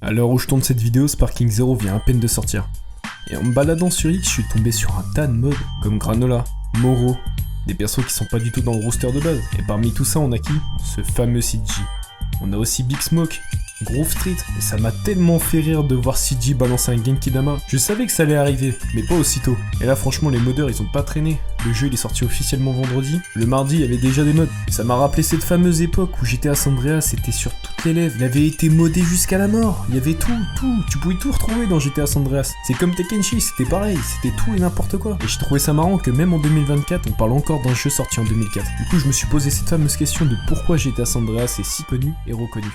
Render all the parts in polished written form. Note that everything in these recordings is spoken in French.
À l'heure où je tourne cette vidéo, Sparking Zero vient à peine de sortir. Et en me baladant sur X, je suis tombé sur un tas de mods, comme Granola, Moro, des persos qui sont pas du tout dans le roster de base. Et parmi tout ça, on a qui? Ce fameux CG. On a aussi Big Smoke, Groove Street, et ça m'a tellement fait rire de voir CG balancer un Genki Dama. Je savais que ça allait arriver, mais pas aussitôt. Et là franchement les modeurs ils ont pas traîné. Le jeu il est sorti officiellement vendredi. Le mardi il y avait déjà des mods. Et ça m'a rappelé cette fameuse époque où GTA San Andreas était sur toutes les lèvres. Il avait été modé jusqu'à la mort. Il y avait tout. Tu pouvais tout retrouver dans GTA San Andreas. C'est comme Tekkenchi, c'était pareil, c'était tout et n'importe quoi. Et j'ai trouvé ça marrant que même en 2024 on parle encore d'un jeu sorti en 2004. Du coup je me suis posé cette fameuse question de pourquoi GTA San Andreas est si connu et reconnu.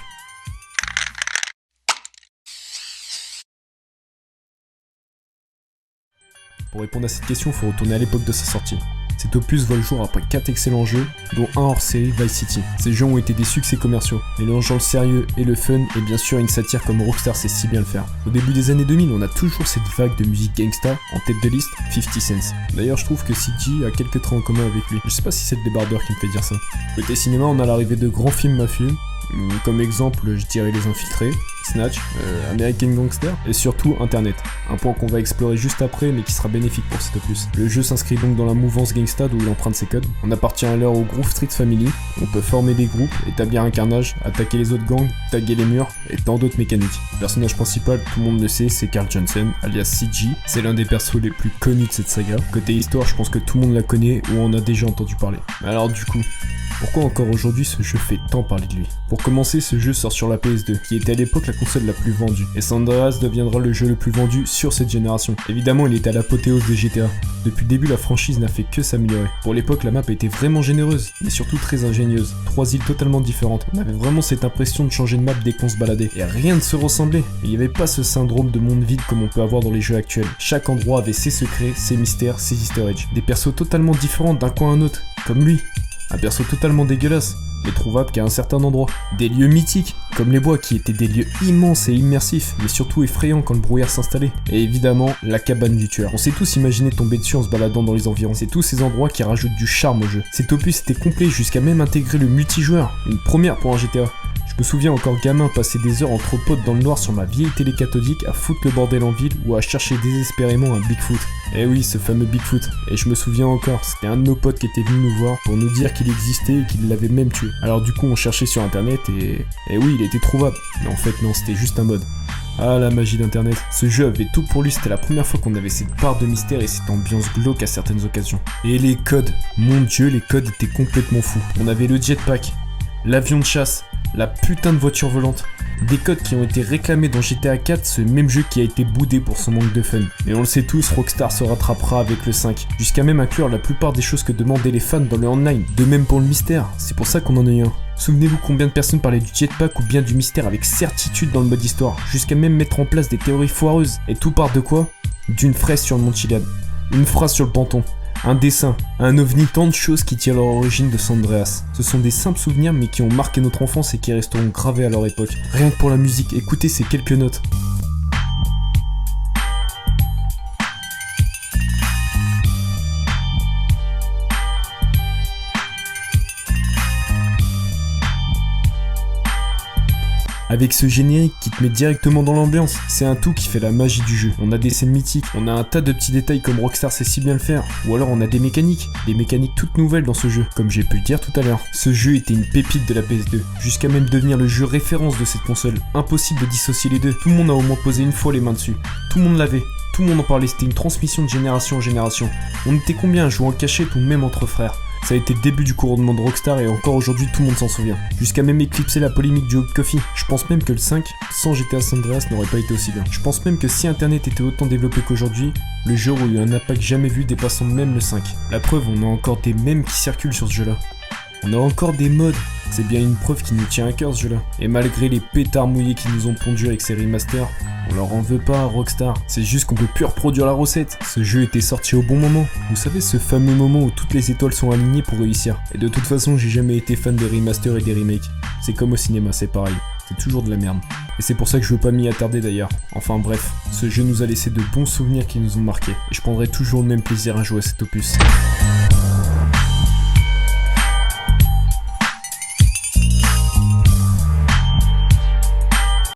Pour répondre à cette question, il faut retourner à l'époque de sa sortie. Cet opus voit le jour après 4 excellents jeux, dont un hors-série Vice City. Ces jeux ont été des succès commerciaux, mélangeant le sérieux et le fun, et bien sûr une satire comme Rockstar sait si bien le faire. Au début des années 2000, on a toujours cette vague de musique gangsta, en tête de liste, 50 Cent. D'ailleurs, je trouve que CG a quelques traits en commun avec lui. Je sais pas si c'est le débardeur qui me fait dire ça. Côté cinéma, on a l'arrivée de grands films mafieux, comme exemple, je dirais Les Infiltrés, Snatch, American Gangster, et surtout Internet. Un point qu'on va explorer juste après, mais qui sera bénéfique pour cet opus. Le jeu s'inscrit donc dans la mouvance gangsta d'où il emprunte ses codes. On appartient alors au Groove Street Family, on peut former des groupes, établir un carnage, attaquer les autres gangs, taguer les murs, et tant d'autres mécaniques. Le personnage principal, tout le monde le sait, c'est Carl Johnson, alias CG. C'est l'un des persos les plus connus de cette saga. Côté histoire, je pense que tout le monde la connaît ou en a déjà entendu parler. Alors du coup, pourquoi encore aujourd'hui ce jeu fait tant parler de lui? Pour commencer, ce jeu sort sur la PS2, qui était à l'époque la console la plus vendue, et San Andreas deviendra le jeu le plus vendu sur cette génération. Évidemment, il était à l'apothéose des GTA. Depuis le début, la franchise n'a fait que s'améliorer. Pour l'époque, la map était vraiment généreuse, mais surtout très ingénieuse. 3 îles totalement différentes. On avait vraiment cette impression de changer de map dès qu'on se baladait, et rien ne se ressemblait. Il n'y avait pas ce syndrome de monde vide comme on peut avoir dans les jeux actuels. Chaque endroit avait ses secrets, ses mystères, ses easter eggs. Des persos totalement différents d'un coin à un autre, comme lui. Un perso totalement dégueulasse, mais trouvable qu'à un certain endroit. Des lieux mythiques, comme les bois qui étaient des lieux immenses et immersifs, mais surtout effrayants quand le brouillard s'installait. Et évidemment, la cabane du tueur. On s'est tous imaginé tomber dessus en se baladant dans les environs. C'est tous ces endroits qui rajoutent du charme au jeu. Cet opus était complet jusqu'à même intégrer le multijoueur, une première pour un GTA. Je me souviens encore gamin passer des heures entre potes dans le noir sur ma vieille télé cathodique à foutre le bordel en ville ou à chercher désespérément un Bigfoot. Eh oui, ce fameux Bigfoot. Et je me souviens encore, c'était un de nos potes qui était venu nous voir pour nous dire qu'il existait et qu'il l'avait même tué. Alors du coup on cherchait sur internet et oui, il était trouvable. Mais en fait non, c'était juste un mod. Ah la magie d'internet. Ce jeu avait tout pour lui, c'était la première fois qu'on avait cette part de mystère et cette ambiance glauque à certaines occasions. Et les codes, mon dieu, les codes étaient complètement fous. On avait le jetpack, l'avion de chasse, la putain de voiture volante. Des codes qui ont été réclamés dans GTA 4, ce même jeu qui a été boudé pour son manque de fun. Et on le sait tous, Rockstar se rattrapera avec le 5, jusqu'à même inclure la plupart des choses que demandaient les fans dans le online. De même pour le mystère, c'est pour ça qu'on en a eu un. Souvenez-vous combien de personnes parlaient du jetpack ou bien du mystère avec certitude dans le mode histoire, jusqu'à même mettre en place des théories foireuses. Et tout part de quoi? D'une fraise sur le mont Chiliad, une phrase sur le ponton, un dessin, un ovni, tant de choses qui tirent leur origine de San Andreas. Ce sont des simples souvenirs mais qui ont marqué notre enfance et qui resteront gravés à leur époque. Rien que pour la musique, écoutez ces quelques notes. Avec ce générique qui te met directement dans l'ambiance, c'est un tout qui fait la magie du jeu. On a des scènes mythiques, on a un tas de petits détails comme Rockstar sait si bien le faire, ou alors on a des mécaniques toutes nouvelles dans ce jeu, comme j'ai pu le dire tout à l'heure. Ce jeu était une pépite de la PS2, jusqu'à même devenir le jeu référence de cette console. Impossible de dissocier les deux, tout le monde a au moins posé une fois les mains dessus. Tout le monde l'avait, tout le monde en parlait, c'était une transmission de génération en génération. On était combien à jouer en cachette ou même entre frères? Ça a été le début du couronnement de Rockstar et encore aujourd'hui tout le monde s'en souvient. Jusqu'à même éclipser la polémique du Hot Coffee. Je pense même que le 5, sans GTA San Andreas, n'aurait pas été aussi bien. Je pense même que si internet était autant développé qu'aujourd'hui, le jeu aurait eu un impact jamais vu dépassant même le 5. La preuve, on a encore des mèmes qui circulent sur ce jeu là. On a encore des mods, c'est bien une preuve qui nous tient à cœur ce jeu là. Et malgré les pétards mouillés qui nous ont pondus avec ces remasters, on leur en veut pas à Rockstar, c'est juste qu'on peut plus reproduire la recette. Ce jeu était sorti au bon moment. Vous savez, ce fameux moment où toutes les étoiles sont alignées pour réussir. Et de toute façon, j'ai jamais été fan des remasters et des remakes. C'est comme au cinéma, c'est pareil. C'est toujours de la merde. Et c'est pour ça que je veux pas m'y attarder d'ailleurs. Enfin bref, ce jeu nous a laissé de bons souvenirs qui nous ont marqués. Et je prendrai toujours le même plaisir à jouer à cet opus.